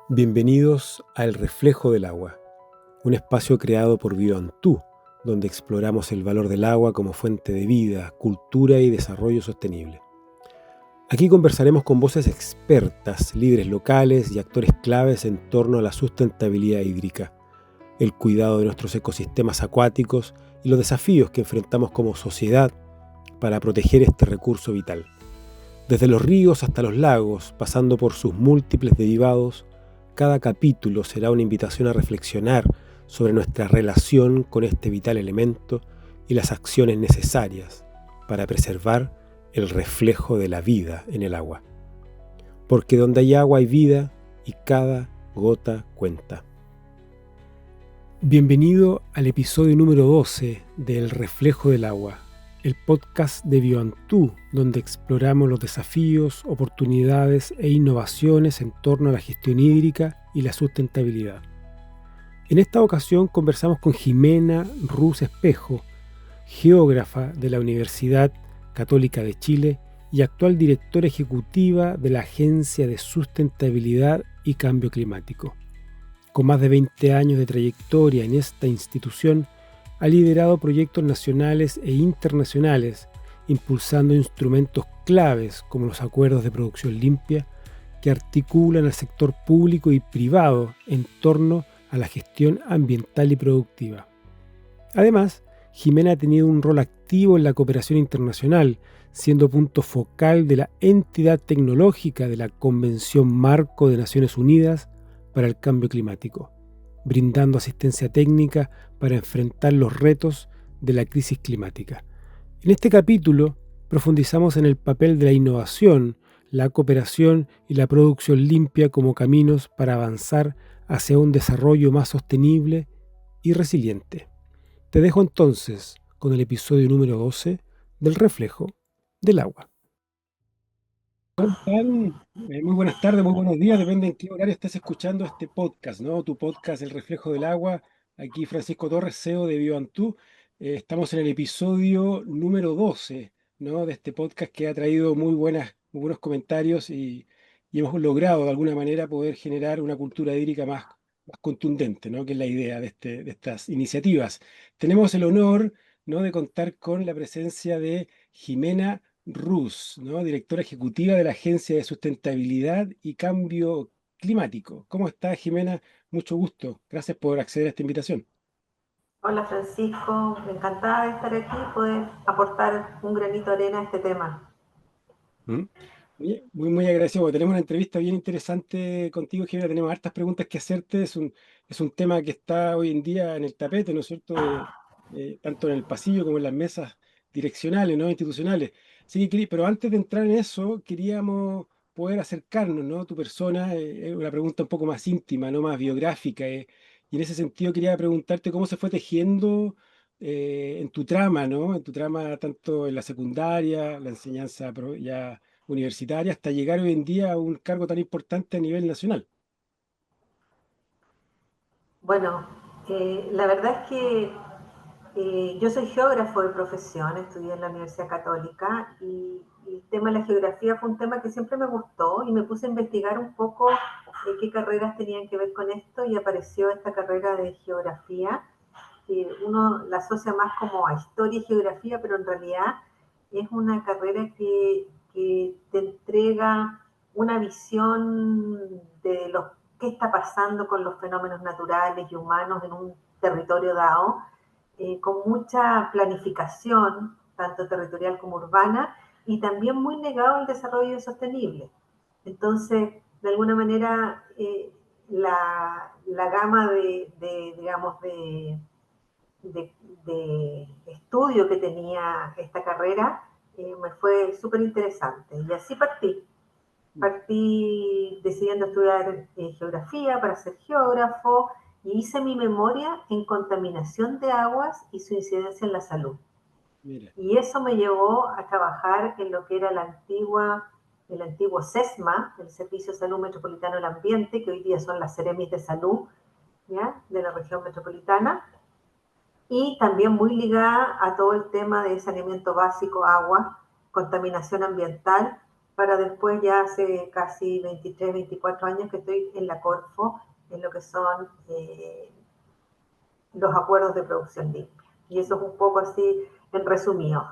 Bienvenidos a El Reflejo del Agua, un espacio creado por Bioantú, donde exploramos el valor del agua como fuente de vida, cultura y desarrollo sostenible. Aquí conversaremos con voces expertas, líderes locales y actores claves en torno a la sustentabilidad hídrica, el cuidado de nuestros ecosistemas acuáticos y los desafíos que enfrentamos como sociedad para proteger este recurso vital. Desde los ríos hasta los lagos, pasando por sus múltiples derivados, cada capítulo será una invitación a reflexionar sobre nuestra relación con este vital elemento y las acciones necesarias para preservar el reflejo de la vida en el agua. Porque donde hay agua hay vida y cada gota cuenta. Bienvenido al episodio número 12 de El Reflejo del Agua, el podcast de Bioantú, donde exploramos los desafíos, oportunidades e innovaciones en torno a la gestión hídrica y la sustentabilidad. En esta ocasión conversamos con Jimena Ruz Espejo, geógrafa de la Universidad Católica de Chile y actual directora ejecutiva de la Agencia de Sustentabilidad y Cambio Climático. Con más de 20 años de trayectoria en esta institución, ha liderado proyectos nacionales e internacionales, impulsando instrumentos claves como los acuerdos de producción limpia, que articulan al sector público y privado en torno a la gestión ambiental y productiva. Además, Jimena ha tenido un rol activo en la cooperación internacional, siendo punto focal de la entidad tecnológica de la Convención Marco de Naciones Unidas para el Cambio Climático, brindando asistencia técnica para enfrentar los retos de la crisis climática. En este capítulo profundizamos en el papel de la innovación, la cooperación y la producción limpia como caminos para avanzar hacia un desarrollo más sostenible y resiliente. Te dejo entonces con el episodio número 12 del Reflejo del Agua. ¿Cómo están? Muy buenas tardes, muy buenos días, depende en qué horario estés escuchando este podcast, ¿no? Tu podcast El Reflejo del Agua. Aquí Francisco Torres, CEO de Bioantú. Estamos en el episodio número 12, ¿no? De este podcast que ha traído muy buenos comentarios y hemos logrado de alguna manera poder generar una cultura hídrica más contundente, ¿no? Que es la idea de estas iniciativas. Tenemos el honor, ¿no? De contar con la presencia de Jimena Ruz, ¿no? Directora ejecutiva de la Agencia de Sustentabilidad y Cambio Climático. ¿Cómo estás, Jimena? Mucho gusto. Gracias por acceder a esta invitación. Hola Francisco, encantada de estar aquí y poder aportar un granito de arena a este tema. ¿Mm? Muy agradecido. Bueno, tenemos una entrevista bien interesante contigo, Jimena. Tenemos hartas preguntas que hacerte. Es un tema que está hoy en día en el tapete, ¿no es cierto? Tanto en el pasillo como en las mesas direccionales, ¿no? Institucionales. Sí, pero antes de entrar en eso, queríamos poder acercarnos, ¿no? Tu persona, es una pregunta un poco más íntima, ¿no? Más biográfica. Y en ese sentido quería preguntarte cómo se fue tejiendo en tu trama, ¿no? En tu trama tanto en la secundaria, la enseñanza ya universitaria, hasta llegar hoy en día a un cargo tan importante a nivel nacional. Bueno, la verdad es que yo soy geógrafo de profesión, estudié en la Universidad Católica y el tema de la geografía fue un tema que siempre me gustó y me puse a investigar un poco qué carreras tenían que ver con esto y apareció esta carrera de geografía que uno la asocia más como a historia y geografía, pero en realidad es una carrera que te entrega una visión de lo que está pasando con los fenómenos naturales y humanos en un territorio dado, con mucha planificación, tanto territorial como urbana, y también muy negado al desarrollo sostenible. Entonces, de alguna manera, la gama digamos, de estudio que tenía esta carrera me fue súper interesante. Y así partí. Partí decidiendo estudiar geografía para ser geógrafo y hice mi memoria en contaminación de aguas y su incidencia en la salud. Mira, Y eso me llevó a trabajar en lo que era el antiguo SESMA, el Servicio de Salud Metropolitano del Ambiente, que hoy día son las Seremis de Salud, ¿ya? De la región metropolitana, y también muy ligada a todo el tema de saneamiento básico, agua, contaminación ambiental para después ya hace casi 23, 24 años que estoy en la Corfo, en lo que son los acuerdos de producción limpia. Y eso es un poco así en resumido.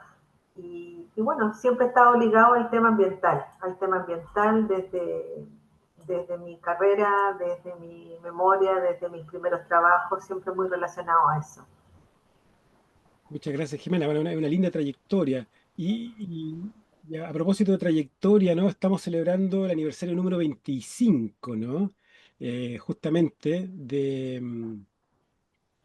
Y bueno, siempre he estado ligado al tema ambiental desde mi carrera, desde mi memoria, desde mis primeros trabajos, siempre muy relacionado a eso. Muchas gracias, Jimena. Bueno, una linda trayectoria. Y a propósito de trayectoria, ¿no? Estamos celebrando el aniversario número 25, ¿no? Justamente de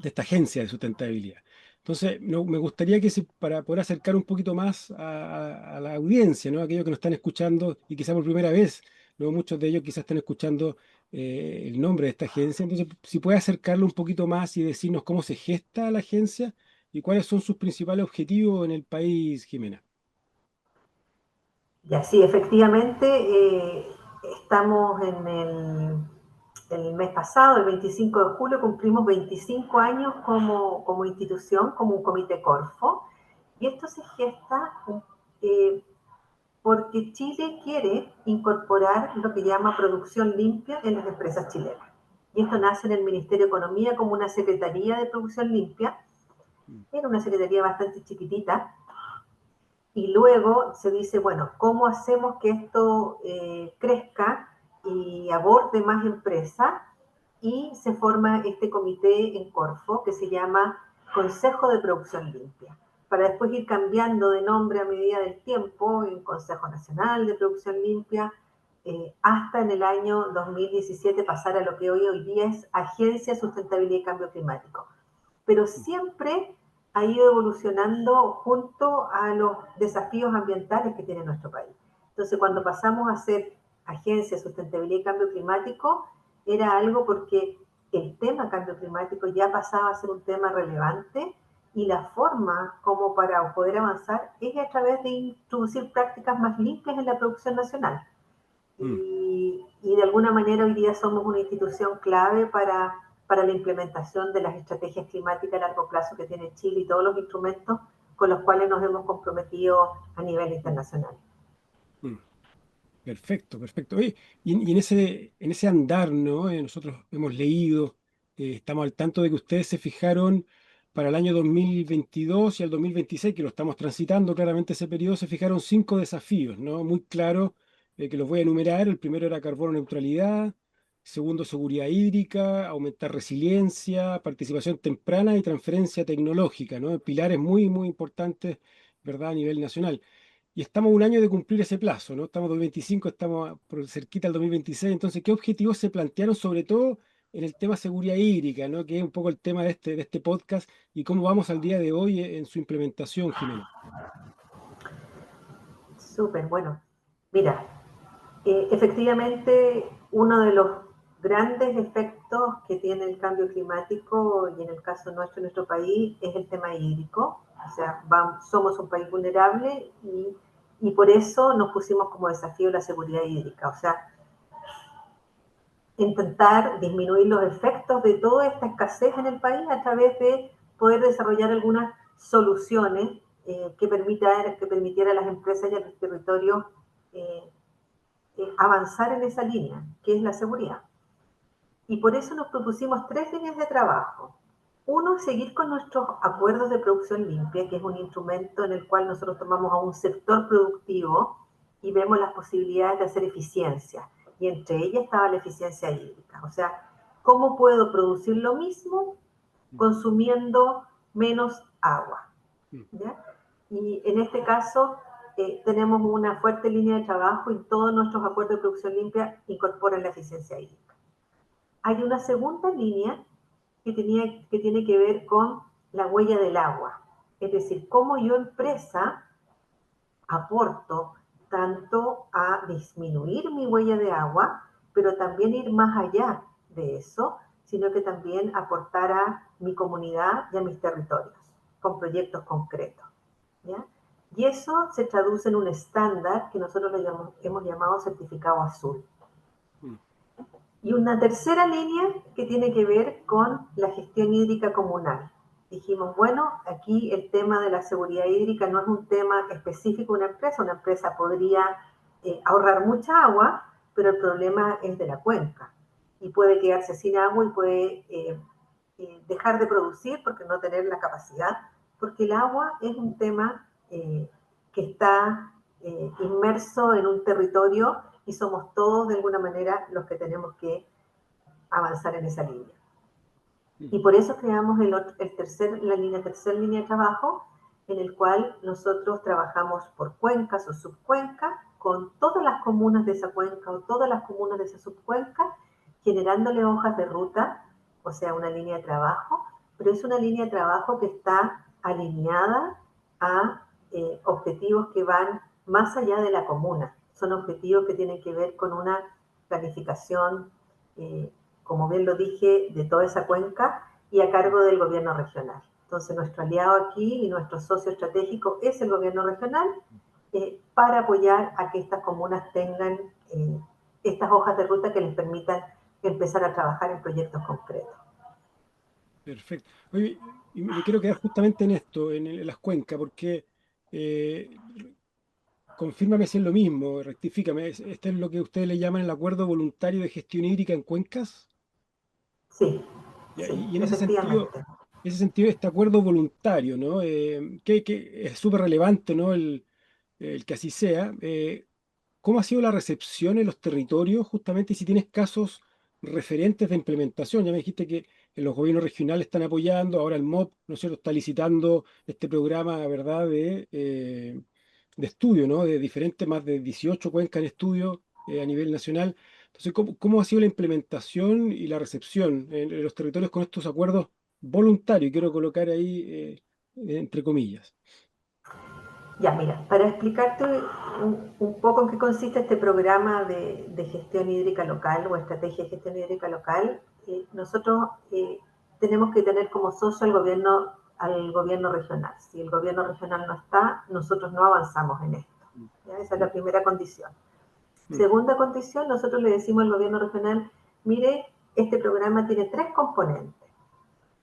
esta agencia de sustentabilidad. Entonces, me gustaría que para poder acercar un poquito más a la audiencia, ¿no? Aquellos que nos están escuchando y quizá por primera vez, ¿no? Muchos de ellos quizás están escuchando el nombre de esta agencia. Entonces, si puede acercarlo un poquito más y decirnos cómo se gesta la agencia y cuáles son sus principales objetivos en el país, Jimena. Y así, efectivamente, estamos el mes pasado, el 25 de julio, cumplimos 25 años como institución, como un comité Corfo, y esto se gesta eh, porque Chile quiere incorporar lo que llama producción limpia en las empresas chilenas. Y esto nace en el Ministerio de Economía como una Secretaría de Producción Limpia. Mm, Era una secretaría bastante chiquitita, y luego se dice, bueno, ¿cómo hacemos que esto crezca y aborde más empresas? Y se forma este comité en Corfo que se llama Consejo de Producción Limpia, para después ir cambiando de nombre a medida del tiempo en Consejo Nacional de Producción Limpia, hasta en el año 2017 pasar a lo que hoy día es Agencia de Sustentabilidad y Cambio Climático, pero mm, siempre ha ido evolucionando junto a los desafíos ambientales que tiene nuestro país. Entonces, cuando pasamos a ser Agencia de Sustentabilidad y Cambio Climático, era algo porque el tema cambio climático ya pasaba a ser un tema relevante y la forma como para poder avanzar es a través de introducir prácticas más limpias en la producción nacional. mm. Y de alguna manera hoy día somos una institución clave para la implementación de las estrategias climáticas a largo plazo que tiene Chile y todos los instrumentos con los cuales nos hemos comprometido a nivel internacional. Mm. Perfecto, perfecto. Oye, y en ese andar, ¿no? Nosotros hemos leído, estamos al tanto de que ustedes se fijaron para el año 2022 y el 2026, que lo estamos transitando claramente ese periodo, se fijaron 5 desafíos, ¿no? Muy claros, que los voy a enumerar. El primero era carbono neutralidad, segundo, seguridad hídrica, aumentar resiliencia, participación temprana y transferencia tecnológica, ¿no? Pilares muy, muy importantes, ¿verdad? A nivel nacional. Y estamos a un año de cumplir ese plazo, ¿no? Estamos en 2025, estamos por cerquita del 2026. Entonces, ¿qué objetivos se plantearon, sobre todo en el tema seguridad hídrica, ¿no? Que es un poco el tema de este podcast y cómo vamos al día de hoy en su implementación, Jimena? Súper, bueno. Mira, efectivamente, uno de los grandes efectos que tiene el cambio climático, y en el caso nuestro, en nuestro país, es el tema hídrico. O sea, somos un país vulnerable y por eso nos pusimos como desafío la seguridad hídrica. O sea, intentar disminuir los efectos de toda esta escasez en el país a través de poder desarrollar algunas soluciones que permitieran a las empresas y a los territorios eh, avanzar en esa línea, que es la seguridad. Y por eso nos propusimos 3 líneas de trabajo. Uno, seguir con nuestros acuerdos de producción limpia, que es un instrumento en el cual nosotros tomamos a un sector productivo y vemos las posibilidades de hacer eficiencia. Y entre ellas estaba la eficiencia hídrica. O sea, ¿cómo puedo producir lo mismo Mm, consumiendo menos agua? mm, ¿Ya? Y en este caso tenemos una fuerte línea de trabajo y todos nuestros acuerdos de producción limpia incorporan la eficiencia hídrica. Hay una segunda línea que tiene que ver con la huella del agua, es decir, cómo yo empresa aporto tanto a disminuir mi huella de agua, pero también ir más allá de eso, sino que también aportar a mi comunidad y a mis territorios con proyectos concretos. ¿Ya? Y eso se traduce en un estándar que nosotros hemos llamado certificado azul. mm, Y una tercera línea que tiene que ver con la gestión hídrica comunal. Dijimos, bueno, aquí el tema de la seguridad hídrica no es un tema específico de una empresa podría ahorrar mucha agua, pero el problema es de la cuenca y puede quedarse sin agua y puede dejar de producir porque no tener la capacidad, porque el agua es un tema que está inmerso en un territorio y somos todos de alguna manera los que tenemos que avanzar en esa línea. Y por eso creamos la tercera línea de trabajo, en el cual nosotros trabajamos por cuencas o subcuencas, con todas las comunas de esa cuenca o todas las comunas de esa subcuenca, generándole hojas de ruta, o sea, una línea de trabajo, pero es una línea de trabajo que está alineada a objetivos que van más allá de la comuna. Son objetivos que tienen que ver con una planificación como bien lo dije, de toda esa cuenca y a cargo del gobierno regional. Entonces, nuestro aliado aquí y nuestro socio estratégico es el gobierno regional para apoyar a que estas comunas tengan estas hojas de ruta que les permitan empezar a trabajar en proyectos concretos. Perfecto. Oye, y me quiero quedar justamente en esto, en las cuencas, porque eh, confírmame si es lo mismo, rectifícame. ¿Este es lo que ustedes le llaman el acuerdo voluntario de gestión hídrica en cuencas? Sí, Ya, sí, y efectivamente. en ese sentido, este acuerdo voluntario, ¿no? Que es súper relevante, ¿no? El que así sea. ¿Cómo ha sido la recepción en los territorios, justamente, y si tienes casos referentes de implementación? Ya me dijiste que los gobiernos regionales están apoyando, ahora el MOP, ¿no es cierto?, está licitando este programa, ¿verdad?, de estudio, ¿no? De diferentes, más de 18 cuencas en estudio a nivel nacional. Entonces, ¿cómo ha sido la implementación y la recepción en los territorios con estos acuerdos voluntarios? Quiero colocar ahí entre comillas. Ya, mira, para explicarte un poco en qué consiste este programa de gestión hídrica local o estrategia de gestión hídrica local, nosotros tenemos que tener como socio al gobierno regional. Si el gobierno regional no está, nosotros no avanzamos en esto. Mm, ¿Ya? Esa es mm, la primera condición. mm, Segunda condición, nosotros le decimos al gobierno regional, mire, este programa tiene tres componentes.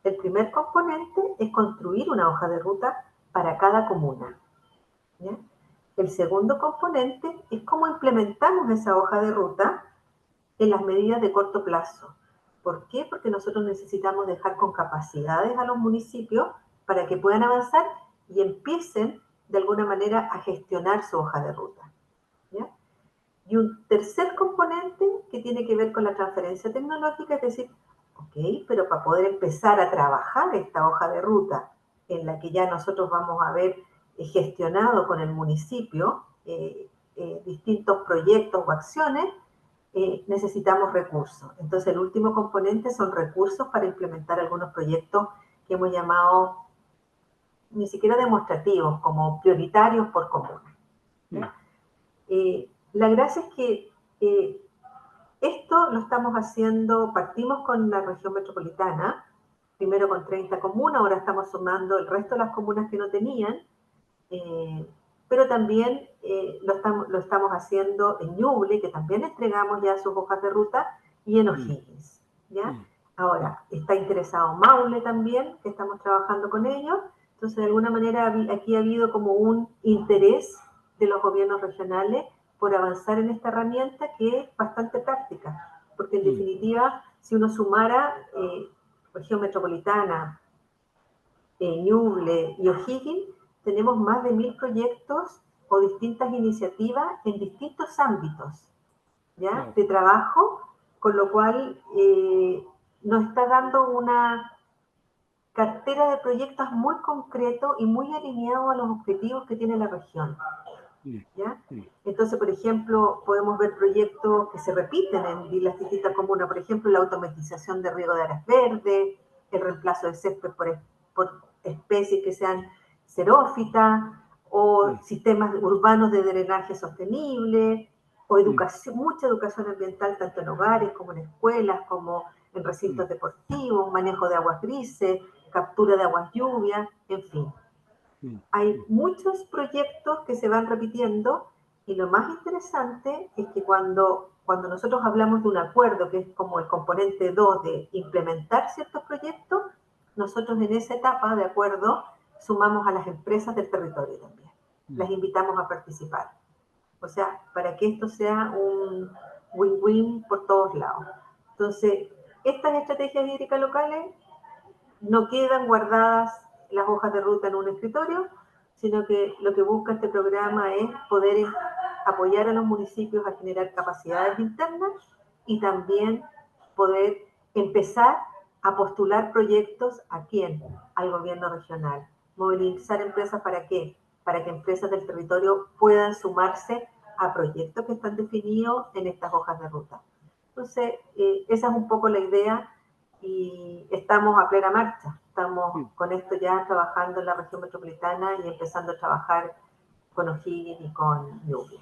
El primer componente es construir una hoja de ruta para cada comuna. ¿Ya? El segundo componente es cómo implementamos esa hoja de ruta en las medidas de corto plazo. ¿Por qué? Porque nosotros necesitamos dejar con capacidades a los municipios para que puedan avanzar y empiecen de alguna manera a gestionar su hoja de ruta. ¿Ya? Y un tercer componente que tiene que ver con la transferencia tecnológica, es decir, ok, pero para poder empezar a trabajar esta hoja de ruta en la que ya nosotros vamos a ver gestionado con el municipio distintos proyectos o acciones, necesitamos recursos. Entonces el último componente son recursos para implementar algunos proyectos que hemos llamado ni siquiera demostrativos, como prioritarios por comuna. mm, La gracia es que esto lo estamos haciendo, partimos con la región metropolitana, primero con 30 comunas, ahora estamos sumando el resto de las comunas que no tenían, pero también lo estamos haciendo en Ñuble, que también entregamos ya sus hojas de ruta, y en mm, O'Higgins. ¿Ya? mm, mm. Ahora, está interesado Maule también, que estamos trabajando con ellos, entonces de alguna manera aquí ha habido como un interés de los gobiernos regionales por avanzar en esta herramienta que es bastante práctica, porque en Mm, definitiva, si uno sumara región metropolitana, Ñuble y O'Higgins, tenemos más de 1000 proyectos o distintas iniciativas en distintos ámbitos, ¿ya? wow. De trabajo, con lo cual nos está dando una cartera de proyectos muy concreto y muy alineado a los objetivos que tiene la región. Mm, ¿Ya? mm, Entonces, por ejemplo, podemos ver proyectos que se repiten en las distintas comunas, por ejemplo, la automatización de riego de áreas verdes, el reemplazo de césped por especies que sean xerófitas, o mm, sistemas urbanos de drenaje sostenible, o mm, educación, mucha educación ambiental, tanto en hogares como en escuelas, como en mm, recintos deportivos, manejo de aguas grises, captura de aguas lluvias, en fin. mm, Hay mm, muchos proyectos que se van repitiendo y lo más interesante es que cuando nosotros hablamos de un acuerdo, que es como el componente 2 de implementar ciertos proyectos, nosotros en esa etapa de acuerdo sumamos a las empresas del territorio también. mm. Las invitamos a participar. O sea, para que esto sea un win-win por todos lados. Entonces, estas estrategias hídricas locales no quedan guardadas las hojas de ruta en un escritorio, sino que lo que busca este programa es poder apoyar a los municipios a generar capacidades internas y también poder empezar a postular proyectos a quién, al gobierno regional. Movilizar empresas para qué, para que empresas del territorio puedan sumarse a proyectos que están definidos en estas hojas de ruta. Entonces, esa es un poco la idea y estamos a plena marcha. Estamos con esto ya trabajando en la región metropolitana y empezando a trabajar con O'Higgins y con Ñuble.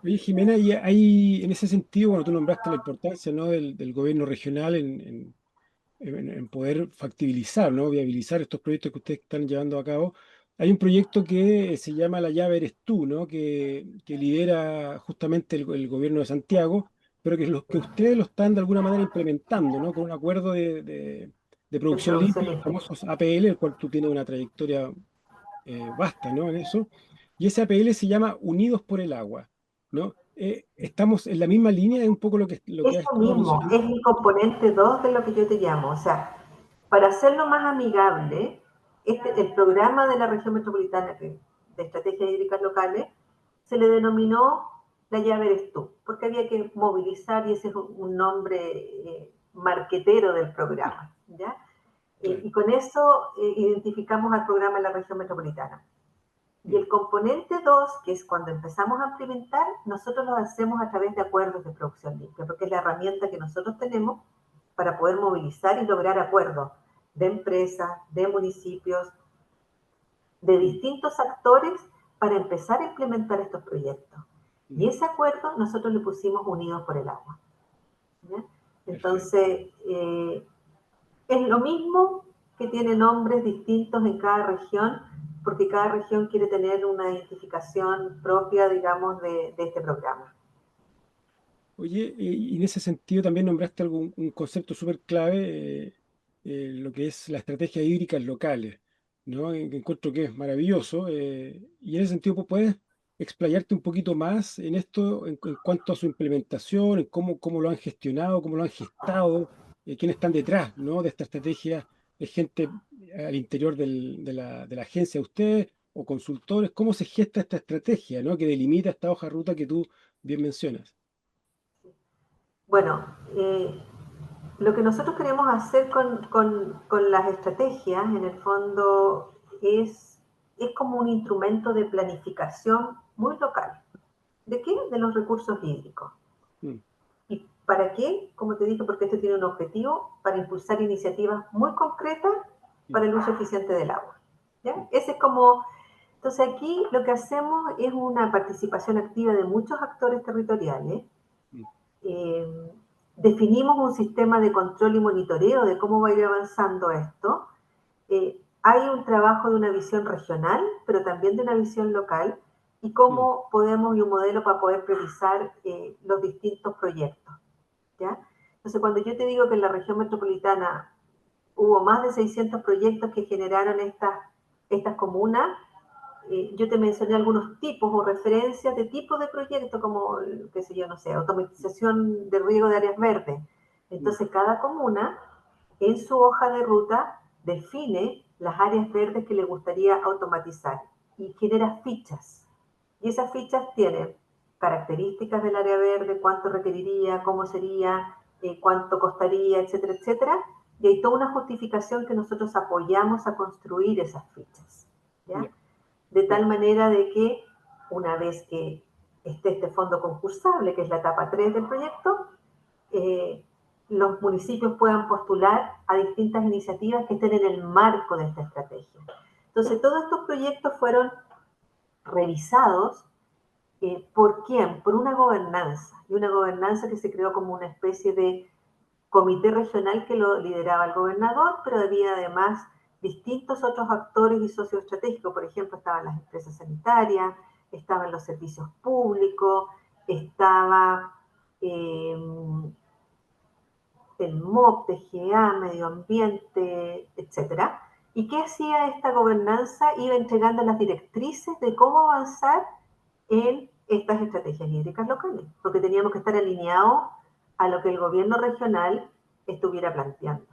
Oye, Jimena, y hay en ese sentido, bueno, tú nombraste la importancia, ¿no? del gobierno regional en poder factibilizar, ¿no? Viabilizar estos proyectos que ustedes están llevando a cabo. Hay un proyecto que se llama La llave eres tú, ¿no? Que lidera justamente el gobierno de Santiago, pero que ustedes lo están de alguna manera implementando, ¿no? Con un acuerdo de De producción limpia, producción los limpia. famosos APL, el cual tú tienes una trayectoria vasta, ¿no? En eso. Y ese APL se llama Unidos por el Agua, ¿no? Estamos en la misma línea, es un poco lo que has Eso estado mismo, es mencionando. mi componente 2 de lo que yo te llamo. O sea, para hacerlo más amigable, el programa de la región metropolitana de estrategias hídricas locales se le denominó La llave eres tú, porque había que movilizar y ese es un nombre marquetero del programa. ¿Ya? Claro. Y con eso identificamos al programa en la región metropolitana. Y Mm, el componente 2, que es cuando empezamos a implementar, nosotros lo hacemos a través de acuerdos de producción limpia, porque es la herramienta que nosotros tenemos para poder movilizar y lograr acuerdos de empresas, de municipios, de mm, distintos actores para empezar a implementar estos proyectos. mm. Y ese acuerdo nosotros le pusimos Unidos por el Agua. ¿Ya? Perfecto. Entonces, es lo mismo que tiene nombres distintos en cada región, porque cada región quiere tener una identificación propia, digamos, de este programa. Oye, y en ese sentido también nombraste un concepto súper clave, lo que es la estrategia hídricas locales, ¿no? Que encuentro que es maravilloso. Y en ese sentido, pues, ¿puedes explayarte un poquito más en esto, en cuanto a su implementación, en cómo lo han gestionado, cómo lo han gestado, quiénes están detrás, ¿no? De esta estrategia? ¿Es gente al interior de la agencia de ustedes o consultores? ¿Cómo se gesta esta estrategia, ¿no? Que delimita esta hoja de ruta que tú bien mencionas. Bueno, lo que nosotros queremos hacer con las estrategias, en el fondo, es como un instrumento de planificación muy local. ¿De qué? De los recursos hídricos. Mm. ¿Y para qué? Como te dije, porque esto tiene un objetivo para impulsar iniciativas muy concretas Mm, para el uso eficiente del agua. mm, ¿Ya? Ese es como... Entonces aquí lo que hacemos es una participación activa de muchos actores territoriales. mm, eh, Definimos un sistema de control y monitoreo de cómo va a ir avanzando esto. Hay un trabajo de una visión regional, pero también de una visión local, y mm, cómo podemos, y un modelo para poder priorizar los distintos proyectos. ¿Ya? Entonces, cuando yo te digo que en la región metropolitana hubo más de 600 proyectos que generaron estas comunas, yo te mencioné algunos tipos o referencias de tipos de proyectos como, qué sé yo, no sé, automatización de riego de áreas verdes. mm, Entonces, cada comuna en su hoja de ruta define las áreas verdes que le gustaría automatizar y genera fichas. Y esas fichas tienen características del área verde, cuánto requeriría, cómo sería, cuánto costaría, etcétera, etcétera. Y hay toda una justificación que nosotros apoyamos a construir esas fichas. ¿Ya? ya, De ya, tal manera de que una vez que esté este fondo concursable, que es la etapa 3 del proyecto, eh, los municipios puedan postular a distintas iniciativas que estén en el marco de esta estrategia. Entonces, todos estos proyectos fueron revisados. ¿Por quién? Por una gobernanza, y una gobernanza que se creó como una especie de comité regional que lo lideraba el gobernador, pero había además distintos otros actores y socios estratégicos. Por ejemplo, estaban las empresas sanitarias, estaban los servicios públicos, estaba eh, el MOP, PGA, Medio Ambiente, etcétera. ¿Y qué hacía esta gobernanza? Iba entregando las directrices de cómo avanzar en estas estrategias hídricas locales, porque teníamos que estar alineados a lo que el gobierno regional estuviera planteando.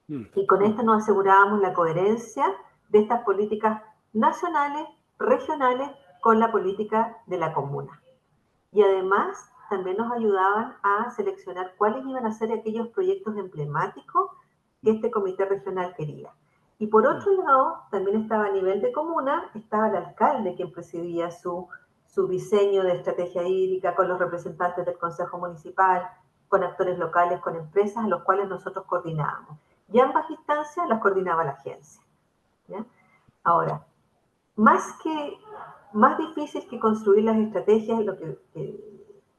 Y con esto nos asegurábamos la coherencia de estas políticas nacionales, regionales, con la política de la comuna. Y además también nos ayudaban a seleccionar cuáles iban a ser aquellos proyectos emblemáticos que este comité regional quería. Y por otro lado, también estaba a nivel de comuna, estaba el alcalde quien presidía su diseño de estrategia hídrica con los representantes del Consejo Municipal, con actores locales, con empresas a los cuales nosotros coordinábamos. Y ambas instancias las coordinaba la agencia. ¿Ya? Ahora, más, que, más difícil que construir las estrategias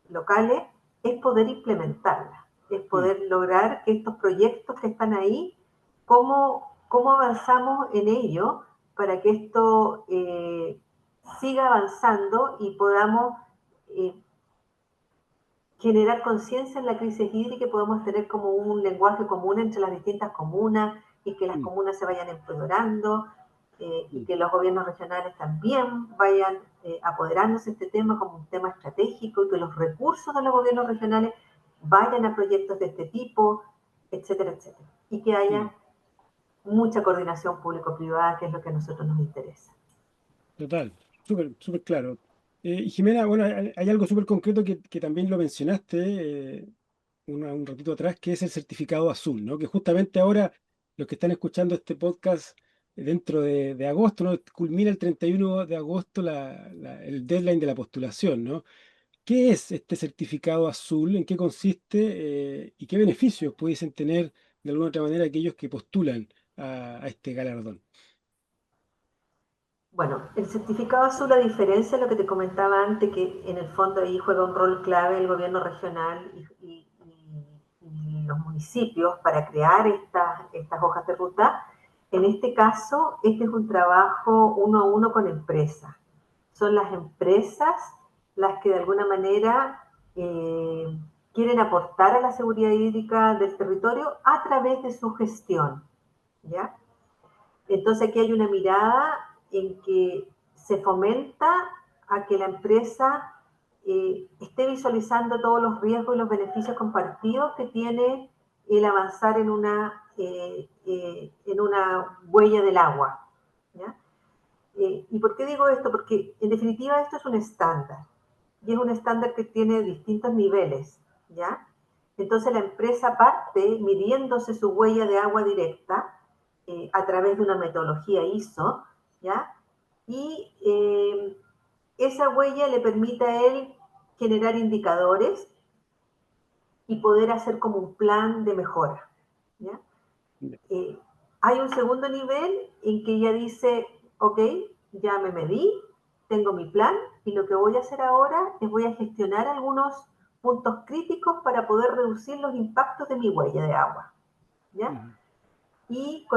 locales es poder implementarlas, es poder lograr que estos proyectos que están ahí, cómo avanzamos en ello para que esto siga avanzando y podamos eh, generar conciencia en la crisis hídrica y podemos tener como un lenguaje común entre las distintas comunas y que las comunas se vayan empoderando y que los gobiernos regionales también vayan apoderándose de este tema como un tema estratégico y que los recursos de los gobiernos regionales vayan a proyectos de este tipo, etcétera, etcétera. Y que haya mucha coordinación público-privada, que es lo que a nosotros nos interesa. Total, súper, súper claro. Y Jimena, bueno, hay algo súper concreto que también lo mencionaste un ratito atrás, que es el certificado azul, ¿no? Que justamente ahora los que están escuchando este podcast dentro de agosto, ¿no? Culmina el 31 de agosto el deadline de la postulación, ¿no? ¿Qué es este certificado azul? ¿En qué consiste? ¿Y qué beneficios pudiesen tener de alguna otra manera aquellos que postulan a este galardón? Bueno, el certificado azul, a diferencia de lo que te comentaba antes, que en el fondo ahí juega un rol clave el gobierno regional y los municipios para crear estas hojas de ruta, en este caso, este es un trabajo uno a uno con empresas. Son las empresas las que de alguna manera quieren aportar a la seguridad hídrica del territorio a través de su gestión, ¿ya? Entonces aquí hay una mirada en que se fomenta a que la empresa esté visualizando todos los riesgos y los beneficios compartidos que tiene el avanzar en una huella del agua. ¿Ya? ¿Y por qué digo esto? Porque en definitiva esto es un estándar y es un estándar que tiene distintos niveles. ¿Ya? Entonces la empresa parte midiéndose su huella de agua directa a través de una metodología ISO, ¿ya? Y esa huella le permite a él generar indicadores y poder hacer como un plan de mejora, ¿ya? Eh, Hay un segundo nivel en que ya dice, ok, ya me medí, tengo mi plan y lo que voy a hacer ahora es voy a gestionar algunos puntos críticos para poder reducir los impactos de mi huella de agua, ¿ya? Y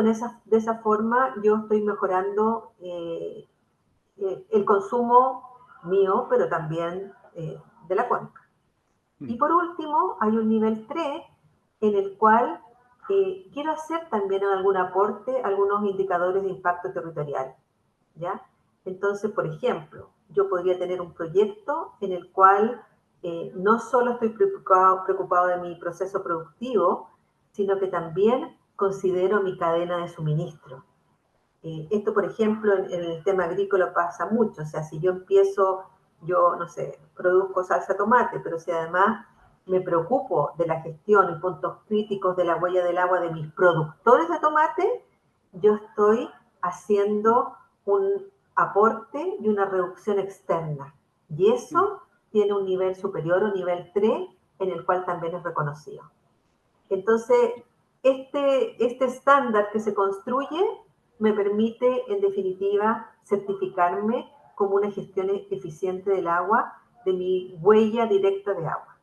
de esa forma yo estoy mejorando el consumo mío, pero también de la cuenca. Y por último, hay un nivel 3 en el cual quiero hacer también algún aporte, algunos indicadores de impacto territorial. ¿Ya? Entonces, por ejemplo, yo podría tener un proyecto en el cual no solo estoy preocupado de mi proceso productivo, sino que también considero mi cadena de suministro. Esto, por ejemplo, en el tema agrícola pasa mucho. O sea, si yo empiezo, yo, no sé, produzco salsa de tomate, pero si además me preocupo de la gestión y puntos críticos de la huella del agua de mis productores de tomate, yo estoy haciendo un aporte y una reducción externa. Y eso tiene un nivel superior o nivel 3 en el cual también es reconocido. Entonces, este estándar que se construye me permite, en definitiva, certificarme como una gestión eficiente del agua, de mi huella directa de agua.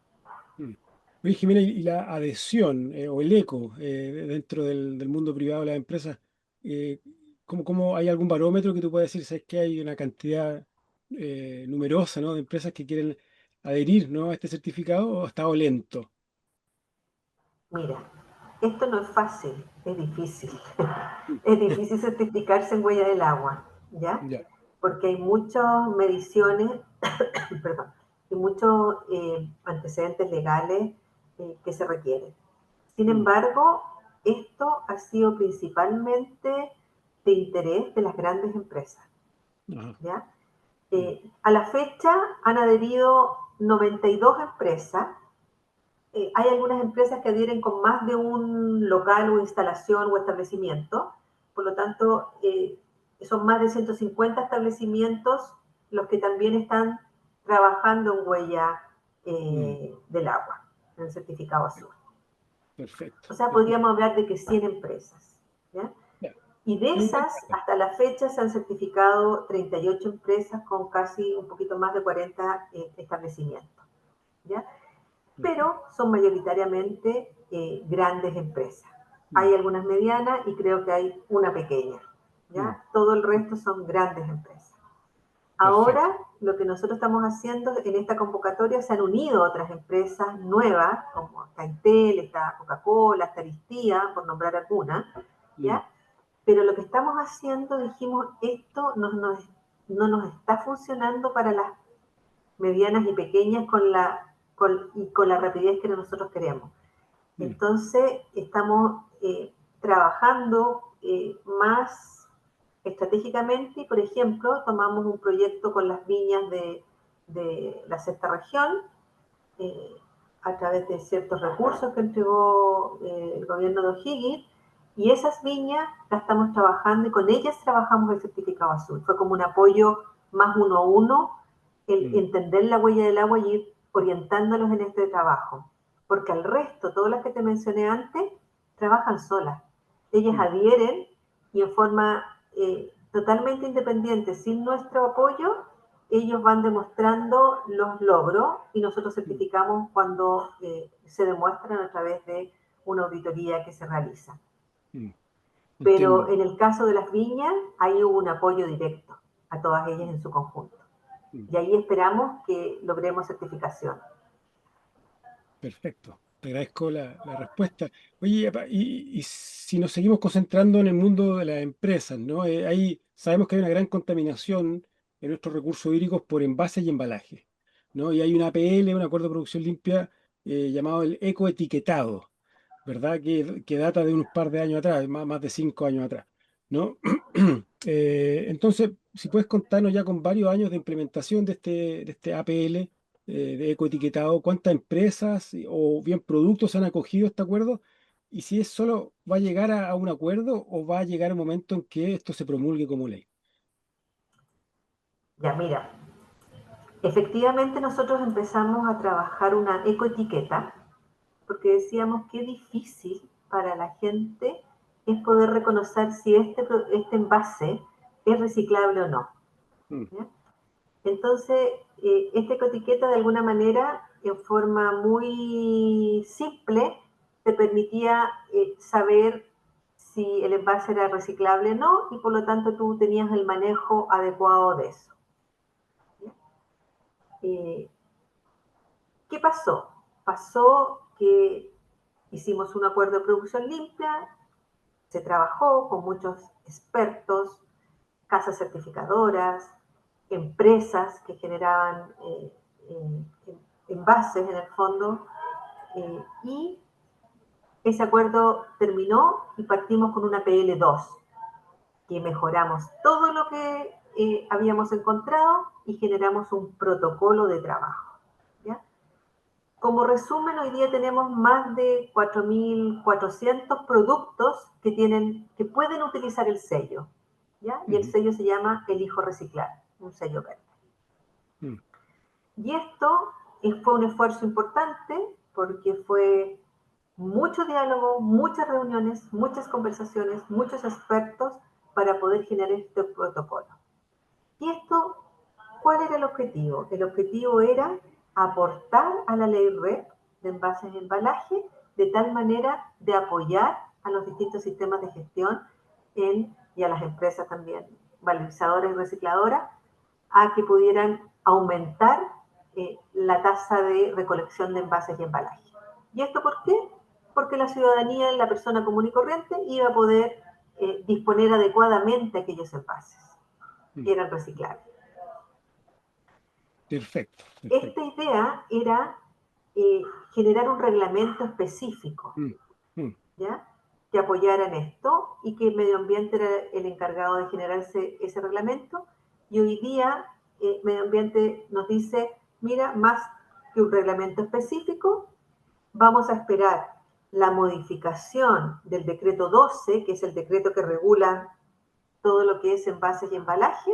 Oye, Jimena, y la adhesión o el eco dentro del mundo privado de las empresas, eh, ¿cómo hay algún barómetro que tú puedas decir, sabes que hay una cantidad numerosa, ¿no? de empresas que quieren adherir, ¿no? a este certificado o ha estado lento? Mira, esto no es fácil, es difícil. Es difícil certificarse en huella del agua, ¿ya? Ya. porque hay muchas mediciones, perdón, y muchos antecedentes legales que se requieren. Sin embargo, esto ha sido principalmente de interés de las grandes empresas. ¿Ya? A la fecha han adherido 92 empresas. Hay algunas empresas que adhieren con más de un local o instalación o establecimiento. Por lo tanto, son más de 150 establecimientos los que también están trabajando en huella del agua, en el certificado azul. Perfecto. O sea, Perfecto. podríamos hablar de que 100 empresas. ¿Ya? Y de esas, hasta la fecha, se han certificado 38 empresas con casi un poquito más de 40 establecimientos. ¿Ya? Pero son mayoritariamente grandes empresas. Hay algunas medianas y creo que hay una pequeña. ¿Ya? Todo el resto son grandes empresas. Ahora, lo que nosotros estamos haciendo en esta convocatoria, se han unido otras empresas nuevas, como está Intel, está Coca-Cola, está Aristía, por nombrar algunas, ¿ya? Pero lo que estamos haciendo, dijimos, esto no nos está funcionando para las medianas y pequeñas con la rapidez que nosotros queremos. Entonces, estamos trabajando más estratégicamente y, por ejemplo, tomamos un proyecto con las viñas de la sexta región, eh, a través de ciertos recursos que entregó el gobierno de O'Higgins, y esas viñas las estamos trabajando y con ellas trabajamos el certificado azul. Fue como un apoyo más uno a uno, el entender la huella del agua y ir orientándolos en este trabajo. Porque al resto, todas las que te mencioné antes, trabajan solas. Ellas adhieren y en forma totalmente independiente, sin nuestro apoyo, ellos van demostrando los logros y nosotros certificamos cuando se demuestran a través de una auditoría que se realiza. Pero en el caso de las viñas, ahí hubo un apoyo directo a todas ellas en su conjunto. Y ahí esperamos que logremos certificación. Perfecto. Te agradezco la respuesta. Oye, y si nos seguimos concentrando en el mundo de las empresas, ¿no? Ahí sabemos que hay una gran contaminación en nuestros recursos hídricos por envases y embalaje, ¿no? Y hay una APL, un acuerdo de producción limpia, llamado el ecoetiquetado, ¿verdad? Que data de unos par de años atrás, más de 5 años atrás, ¿no? Entonces, si puedes contarnos ya con varios años de implementación de este APL, de ecoetiquetado, cuántas empresas o bien productos han acogido este acuerdo, y si es solo va a llegar a un acuerdo o va a llegar el momento en que esto se promulgue como ley. Ya, mira, efectivamente nosotros empezamos a trabajar una ecoetiqueta porque decíamos qué difícil para la gente es poder reconocer si este envase es reciclable o no. Mm, ¿Ya? Entonces, esta ecoetiqueta de alguna manera, en forma muy simple, te permitía saber si el envase era reciclable o no y por lo tanto tú tenías el manejo adecuado de eso. Eh, ¿Qué pasó? Pasó que hicimos un acuerdo de producción limpia, se trabajó con muchos expertos, casas certificadoras, empresas que generaban envases en el fondo, y ese acuerdo terminó y partimos con una PL2, que mejoramos todo lo que habíamos encontrado y generamos un protocolo de trabajo. ¿Ya? Como resumen, hoy día tenemos más de 4.400 productos que pueden utilizar el sello, ¿ya? Y el ujú, sello se llama Elijo Reciclar, un sello verde. mm, Y esto fue un esfuerzo importante porque fue mucho diálogo, muchas reuniones, muchas conversaciones, muchos expertos para poder generar este protocolo. Y esto, ¿cuál era el objetivo? El objetivo era aportar a la ley REP de envases y embalaje de tal manera de apoyar a los distintos sistemas de gestión y a las empresas también, valorizadoras y recicladoras, a que pudieran aumentar la tasa de recolección de envases y embalaje. ¿Y esto por qué? Porque la ciudadanía, la persona común y corriente, iba a poder disponer adecuadamente aquellos envases. que eran reciclables. Perfecto. Esta idea era generar un reglamento específico, ¿ya? Que apoyara en esto y que el medio ambiente era el encargado de generar ese reglamento. Y hoy día medio ambiente nos dice, mira, más que un reglamento específico, vamos a esperar la modificación del decreto 12, que es el decreto que regula todo lo que es envases y embalaje,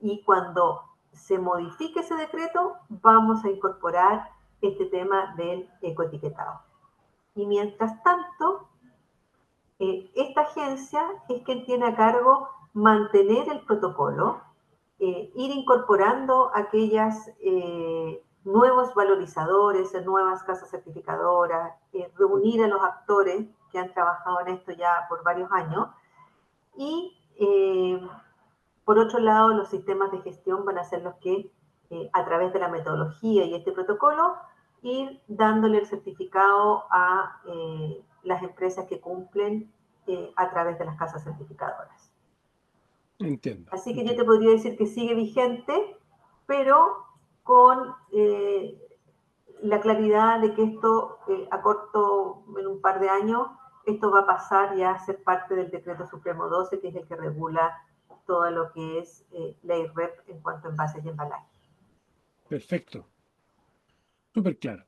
y cuando se modifique ese decreto, vamos a incorporar este tema del ecoetiquetado. Y mientras tanto, esta agencia es quien tiene a cargo mantener el protocolo, ir incorporando aquellas nuevos valorizadores, nuevas casas certificadoras, reunir a los actores que han trabajado en esto ya por varios años y por otro lado, los sistemas de gestión van a ser los que, a través de la metodología y este protocolo, ir dándole el certificado a las empresas que cumplen a través de las casas certificadoras. Entiendo. Así que yo te podría decir que sigue vigente, pero con la claridad de que esto a corto, en un par de años, esto va a pasar ya a ser parte del Decreto Supremo 12, que es el que regula todo lo que es ley REP en cuanto a envases y embalaje. Perfecto. Súper claro.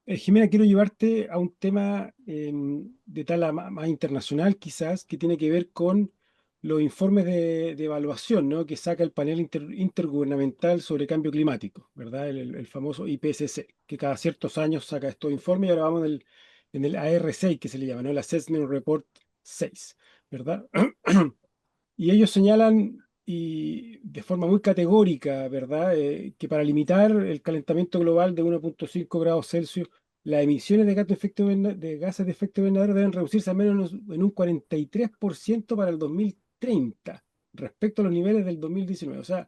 Jimena, quiero llevarte a un tema de tala más internacional, quizás, que tiene que ver con los informes de evaluación, ¿no? Que saca el panel intergubernamental sobre cambio climático, ¿verdad? El famoso IPCC, que cada ciertos años saca estos informes y ahora vamos en el AR6, que se le llama, ¿no? El Assessment Report 6, ¿verdad? Y ellos señalan, y de forma muy categórica, ¿verdad?, que para limitar el calentamiento global de 1,5 grados Celsius, las emisiones de de gases de efecto invernadero deben reducirse al menos en un 43% para el 2030, respecto a los niveles del 2019. O sea,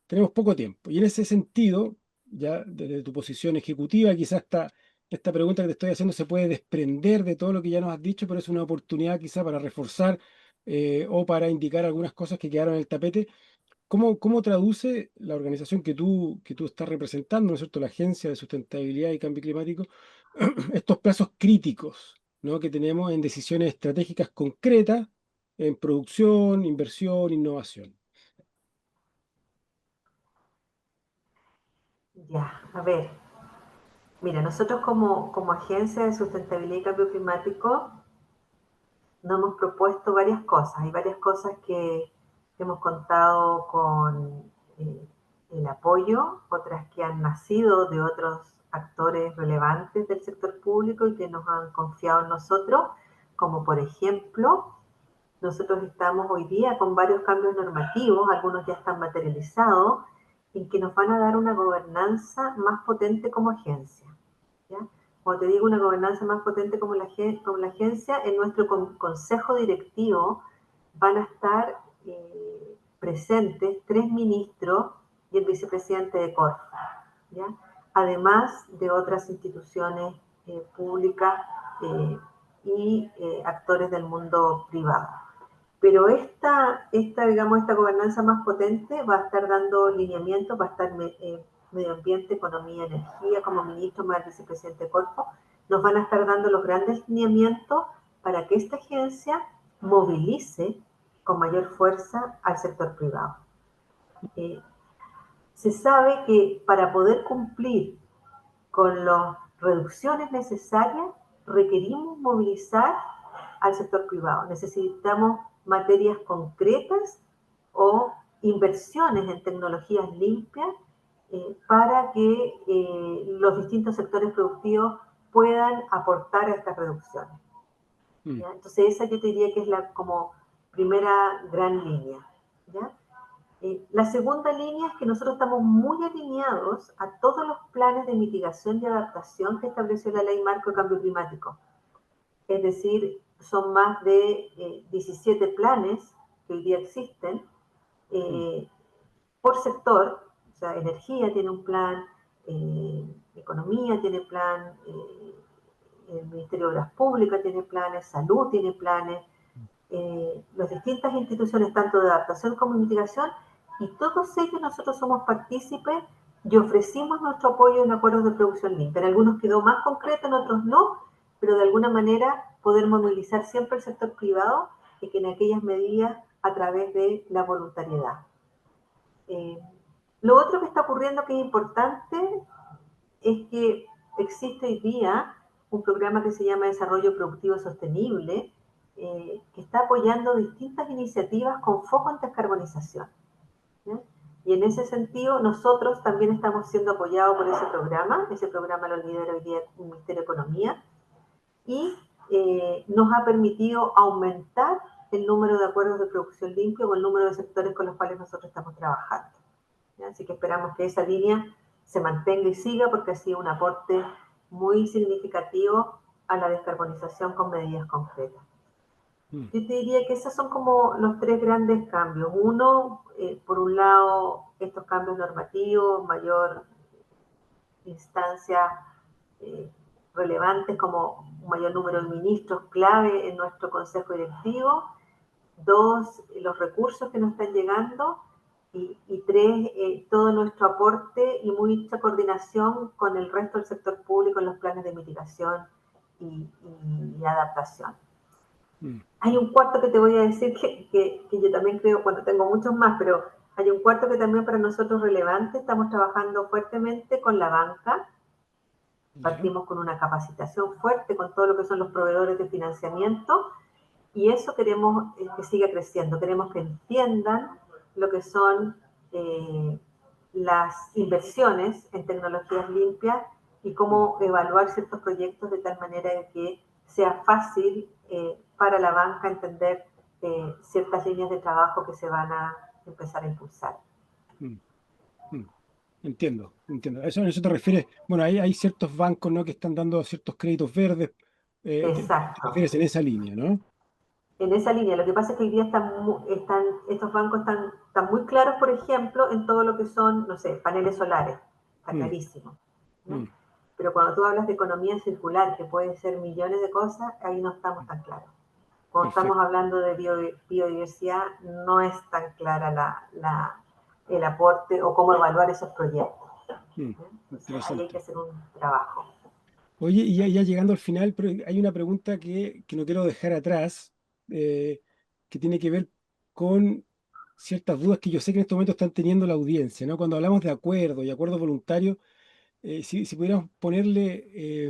tenemos poco tiempo. Y en ese sentido, ya desde tu posición ejecutiva, quizás esta pregunta que te estoy haciendo se puede desprender de todo lo que ya nos has dicho, pero es una oportunidad quizás para reforzar o para indicar algunas cosas que quedaron en el tapete. ¿Cómo traduce la organización que tú estás representando, ¿no es cierto?, la Agencia de Sustentabilidad y Cambio Climático, estos plazos críticos, ¿no?, que tenemos en decisiones estratégicas concretas en producción, inversión, innovación? Ya, a ver, mira, nosotros como Agencia de Sustentabilidad y Cambio Climático nos hemos propuesto varias cosas. Hay varias cosas que hemos contado con el apoyo, otras que han nacido de otros actores relevantes del sector público y que nos han confiado en nosotros, como por ejemplo, nosotros estamos hoy día con varios cambios normativos, algunos ya están materializados, en que nos van a dar una gobernanza más potente como agencia. ¿Ya? Como te digo, una gobernanza más potente como la agencia, en nuestro consejo directivo van a estar presentes 3 ministros y el vicepresidente de Corfa, ¿ya? Además de otras instituciones públicas y actores del mundo privado. Pero digamos, esta gobernanza más potente va a estar dando lineamientos, va a estar Medio Ambiente, Economía, Energía, como ministro más el vicepresidente Corfo, nos van a estar dando los grandes lineamientos para que esta agencia movilice con mayor fuerza al sector privado. Se sabe que para poder cumplir con las reducciones necesarias requerimos movilizar al sector privado. Necesitamos materias concretas o inversiones en tecnologías limpias para que los distintos sectores productivos puedan aportar a estas reducciones. ¿Ya? Entonces esa yo te diría que es la como primera gran línea. ¿Ya? La segunda línea es que nosotros estamos muy alineados a todos los planes de mitigación y adaptación que estableció la Ley Marco de Cambio Climático. Es decir, son más de 17 planes que hoy día existen por sector. O sea, energía tiene un plan, economía tiene plan, el Ministerio de Obras Públicas tiene planes, salud tiene planes, las distintas instituciones, tanto de adaptación como de mitigación, y todos ellos nosotros somos partícipes y ofrecimos nuestro apoyo en acuerdos de producción limpia. En algunos quedó más concreto, en otros no, pero de alguna manera poder movilizar siempre el sector privado y que en aquellas medidas a través de la voluntariedad. Lo otro que está ocurriendo que es importante es que existe hoy día un programa que se llama Desarrollo Productivo Sostenible, que está apoyando distintas iniciativas con foco en descarbonización. ¿Sí? Y en ese sentido, nosotros también estamos siendo apoyados por ese programa lo lidera hoy día el Ministerio de Economía, y nos ha permitido aumentar el número de acuerdos de producción limpia o el número de sectores con los cuales nosotros estamos trabajando. ¿Sí? Así que esperamos que esa línea se mantenga y siga porque ha sido un aporte muy significativo a la descarbonización con medidas concretas. Yo te diría que esos son como los tres grandes cambios. Uno, por un lado, estos cambios normativos, mayor instancia relevantes como un mayor número de ministros clave en nuestro consejo directivo. Dos, los recursos que nos están llegando. Y tres, todo nuestro aporte y mucha coordinación con el resto del sector público en los planes de mitigación y adaptación. Hay un cuarto que te voy a decir que yo también creo, bueno, tengo muchos más, pero hay un cuarto que también para nosotros es relevante. Estamos trabajando fuertemente con la banca. Partimos con una capacitación fuerte con todo lo que son los proveedores de financiamiento y eso queremos que siga creciendo. Queremos que entiendan lo que son las inversiones en tecnologías limpias y cómo evaluar ciertos proyectos de tal manera que sea fácil para la banca entender ciertas líneas de trabajo que se van a empezar a impulsar. Entiendo. ¿A eso te refieres? Bueno, hay ciertos bancos, ¿no?, que están dando ciertos créditos verdes. Te Exacto. refieres en esa línea, ¿no? En esa línea. Lo que pasa es que hoy día estos bancos están muy claros, por ejemplo, en todo lo que son, no sé, paneles solares. Está clarísimo. ¿No? Pero cuando tú hablas de economía circular, que puede ser millones de cosas, ahí no estamos tan claros. Cuando Perfecto. estamos hablando de biodiversidad, no es tan clara el aporte o cómo evaluar esos proyectos. Entonces, ahí hay que hacer un trabajo. Oye, y ya llegando al final, pero hay una pregunta que no quiero dejar atrás, que tiene que ver con ciertas dudas que yo sé que en este momento están teniendo la audiencia, ¿no? Cuando hablamos de acuerdos y acuerdos voluntarios, si pudiéramos ponerle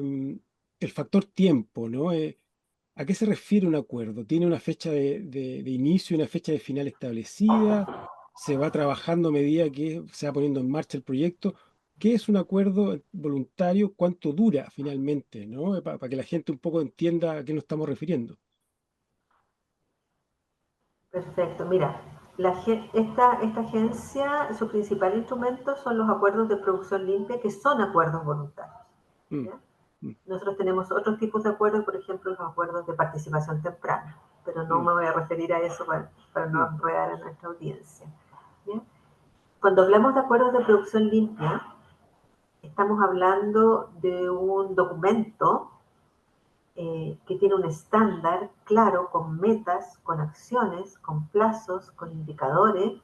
el factor tiempo, ¿no? ¿A qué se refiere un acuerdo? ¿Tiene una fecha de inicio y una fecha de final establecida? ¿Se va trabajando a medida que se va poniendo en marcha el proyecto? ¿Qué es un acuerdo voluntario? ¿Cuánto dura finalmente? ¿No? Para que la gente un poco entienda a qué nos estamos refiriendo. Perfecto. Mira, esta agencia, su principal instrumento son los acuerdos de producción limpia, que son acuerdos voluntarios. Mm, ¿Ya? mm, Nosotros tenemos otros tipos de acuerdos, por ejemplo, los acuerdos de participación temprana, pero no mm, me voy a referir a eso para no mm, enredar a nuestra audiencia. ¿Ya? Cuando hablamos de acuerdos de producción limpia, estamos hablando de un documento que tiene un estándar claro, con metas, con acciones, con plazos, con indicadores,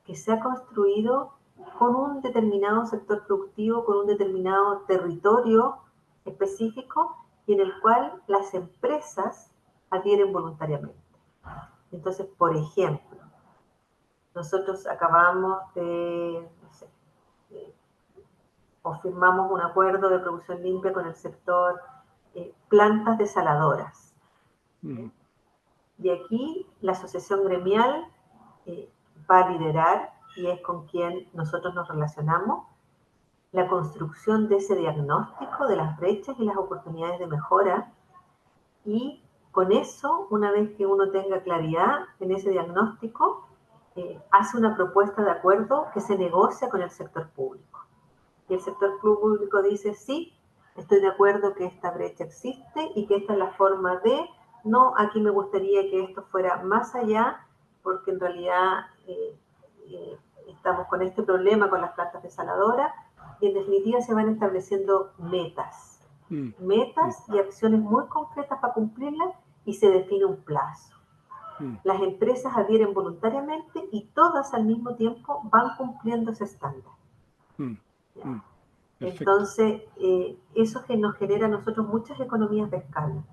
que se ha construido con un determinado sector productivo, con un determinado territorio específico y en el cual las empresas adhieren voluntariamente. Entonces, por ejemplo, nosotros acabamos de, no sé, o firmamos un acuerdo de producción limpia con el sector plantas desaladoras. mm, Y aquí la asociación gremial va a liderar, y es con quien nosotros nos relacionamos, la construcción de ese diagnóstico de las brechas y las oportunidades de mejora. Y con eso, una vez que uno tenga claridad en ese diagnóstico, hace una propuesta de acuerdo que se negocia con el sector público. Y el sector público dice, sí, estoy de acuerdo que esta brecha existe y que esta es la forma de, no, aquí me gustaría que esto fuera más allá, porque en realidad estamos con este problema con las plantas desaladoras, y en definitiva se van estableciendo mm, mm, metas y acciones muy concretas para cumplirlas, y se define un plazo. mm, Las empresas adhieren voluntariamente y todas al mismo tiempo van cumpliendo ese estándar. mm, ¿Ya? mm. Perfecto. Entonces, eso que nos genera a nosotros muchas economías de escala,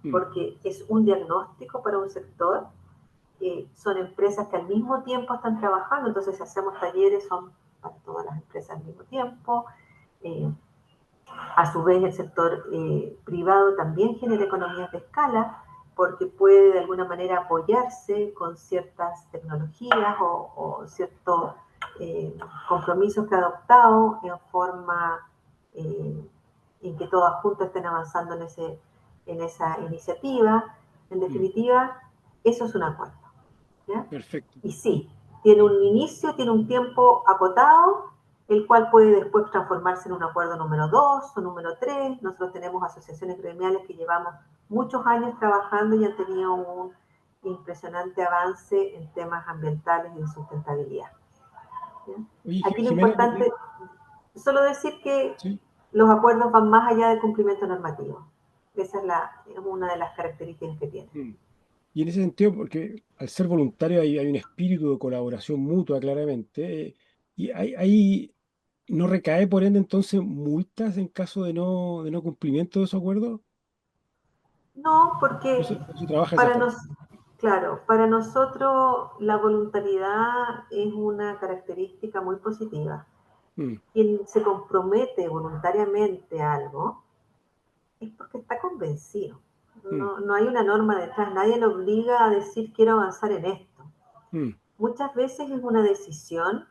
Mm, porque es un diagnóstico para un sector, son empresas que al mismo tiempo están trabajando, entonces si hacemos talleres son para todas las empresas al mismo tiempo. Eh, a su vez, el sector privado también genera economías de escala porque puede de alguna manera apoyarse con ciertas tecnologías o ciertos compromisos que ha adoptado en forma eh, en que todas juntas estén avanzando en esa iniciativa. En mm. definitiva, eso es un acuerdo. ¿Ya? Perfecto. Y sí, tiene un inicio, tiene un tiempo acotado, el cual puede después transformarse en un acuerdo número 2 o número 3. Nosotros tenemos asociaciones gremiales que llevamos muchos años trabajando y han tenido un impresionante avance en temas ambientales y de sustentabilidad. ¿Ya? Oye, Aquí lo Jimena, importante es solo decir que sí. los acuerdos van más allá del cumplimiento normativo. Esa es una de las características que tiene. Mm. Y en ese sentido, porque al ser voluntario hay un espíritu de colaboración mutua, claramente, y no recae, por ende, entonces, multas en caso de no cumplimiento de esos acuerdos. No, porque No se trabaja esa para parte. nos, claro, para nosotros la voluntariedad es una característica muy positiva. Mm, Quien se compromete voluntariamente a algo es porque está convencido. mm, No hay una norma detrás, nadie le obliga a decir quiero avanzar en esto. mm, Muchas veces es una decisión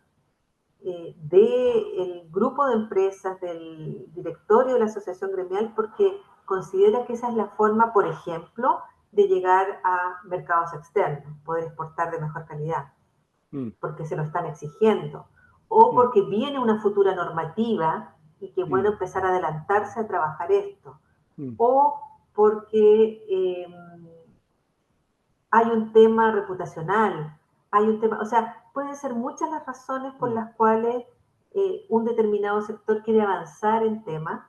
del grupo de empresas, del directorio de la asociación gremial, porque considera que esa es la forma, por ejemplo, de llegar a mercados externos, poder exportar de mejor calidad, mm, porque se lo están exigiendo, o mm, porque viene una futura normativa y que mm, bueno empezar a adelantarse a trabajar esto, mm, o porque hay un tema reputacional, hay un tema, o sea, pueden ser muchas las razones por mm, las cuales un determinado sector quiere avanzar en temas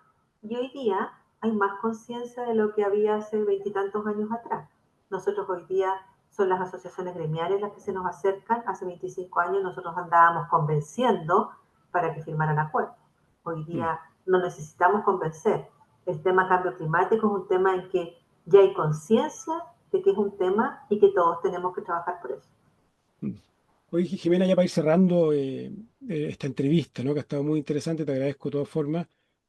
y hoy día hay más conciencia de lo que había hace veintitantos años atrás. Nosotros hoy día son las asociaciones gremiales las que se nos acercan, hace 25 años nosotros andábamos convenciendo para que firmaran acuerdos. Hoy mm, día no necesitamos convencer. El tema cambio climático es un tema en que ya hay conciencia de que es un tema y que todos tenemos que trabajar por eso. mm. Oye, Jimena, ya para ir cerrando esta entrevista, ¿no? Que ha estado muy interesante, te agradezco de todas formas.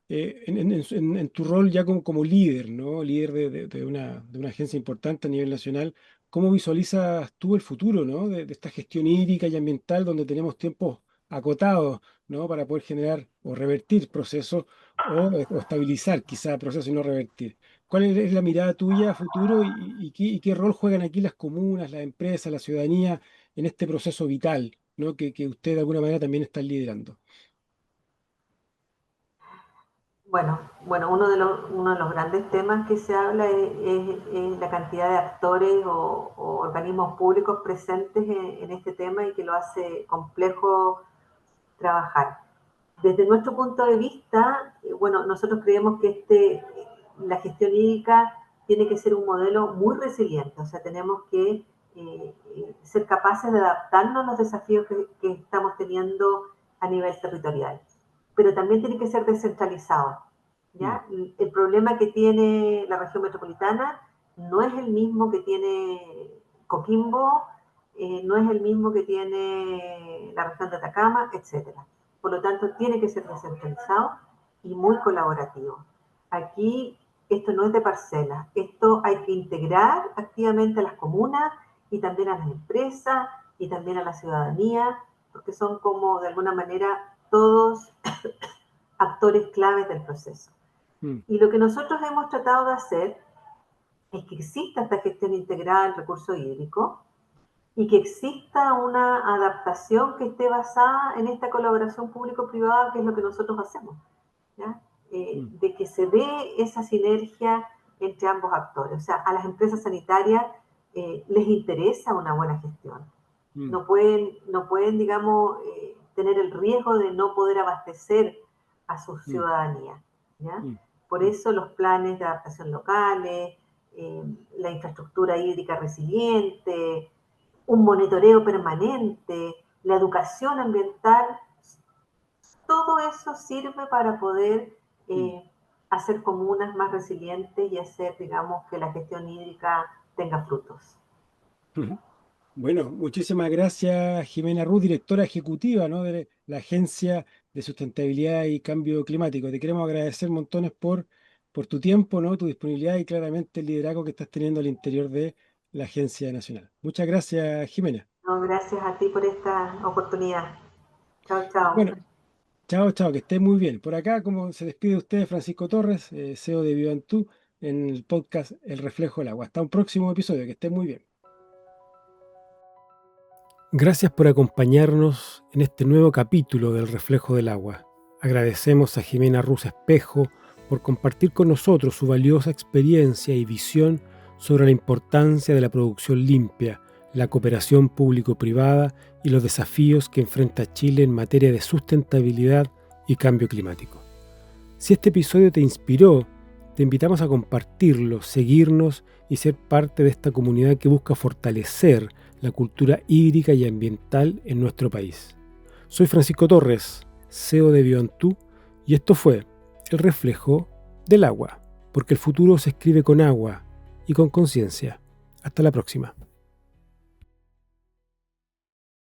En tu rol ya como líder, ¿no? Líder de una agencia importante a nivel nacional, ¿cómo visualizas tú el futuro, ¿no? De esta gestión hídrica y ambiental donde tenemos tiempos acotados, ¿no? Para poder generar o revertir procesos o estabilizar quizá procesos y no revertir. ¿Cuál es la mirada tuya a futuro y qué rol juegan aquí las comunas, las empresas, la ciudadanía en este proceso vital, ¿no? Que usted de alguna manera también está liderando? Bueno, uno de los grandes temas que se habla es la cantidad de actores o organismos públicos presentes en este tema y que lo hace complejo trabajar. Desde nuestro punto de vista, bueno, nosotros creemos que la gestión hídrica tiene que ser un modelo muy resiliente, o sea, tenemos que ser capaces de adaptarnos a los desafíos que estamos teniendo a nivel territorial, pero también tiene que ser descentralizado. Mm, ¿Ya? El problema que tiene la región metropolitana no es el mismo que tiene Coquimbo, no es el mismo que tiene la región de Atacama, etcétera. Por lo tanto, tiene que ser descentralizado y muy colaborativo. Aquí esto no es de parcelas, esto hay que integrar activamente a las comunas y también a las empresas y también a la ciudadanía, porque son como de alguna manera todos actores claves del proceso. mm, Y lo que nosotros hemos tratado de hacer es que exista esta gestión integrada del recurso hídrico y que exista una adaptación que esté basada en esta colaboración público-privada, que es lo que nosotros hacemos, ¿ya? mm, De que se dé esa sinergia entre ambos actores. O sea, a las empresas sanitarias les interesa una buena gestión. mm, No pueden digamos, tener el riesgo de no poder abastecer a su mm, ciudadanía. ¿Ya? mm, Por mm, eso los planes de adaptación locales, la infraestructura hídrica resiliente, un monitoreo permanente, la educación ambiental, todo eso sirve para poder hacer comunas más resilientes y hacer, digamos, que la gestión hídrica tenga frutos. Bueno, muchísimas gracias, Jimena Ruz, directora ejecutiva, ¿no?, de la Agencia de Sustentabilidad y Cambio Climático. Te queremos agradecer montones por tu tiempo, ¿no?, tu disponibilidad y claramente el liderazgo que estás teniendo al interior de la Agencia Nacional. Muchas gracias, Jimena. No, gracias a ti por esta oportunidad. Chao, chao. Bueno, chao, chao, que estés muy bien. Por acá, como se despide usted, Francisco Torres, CEO de Vivantú, en el podcast El Reflejo del Agua. Hasta un próximo episodio, que estés muy bien. Gracias por acompañarnos en este nuevo capítulo del Reflejo del Agua. Agradecemos a Jimena Ruz Espejo por compartir con nosotros su valiosa experiencia y visión sobre la importancia de la producción limpia, la cooperación público-privada y los desafíos que enfrenta Chile en materia de sustentabilidad y cambio climático. Si este episodio te inspiró, te invitamos a compartirlo, seguirnos y ser parte de esta comunidad que busca fortalecer la cultura hídrica y ambiental en nuestro país. Soy Francisco Torres, CEO de Vivantú, y esto fue El Reflejo del Agua, porque el futuro se escribe con agua y con conciencia. Hasta la próxima.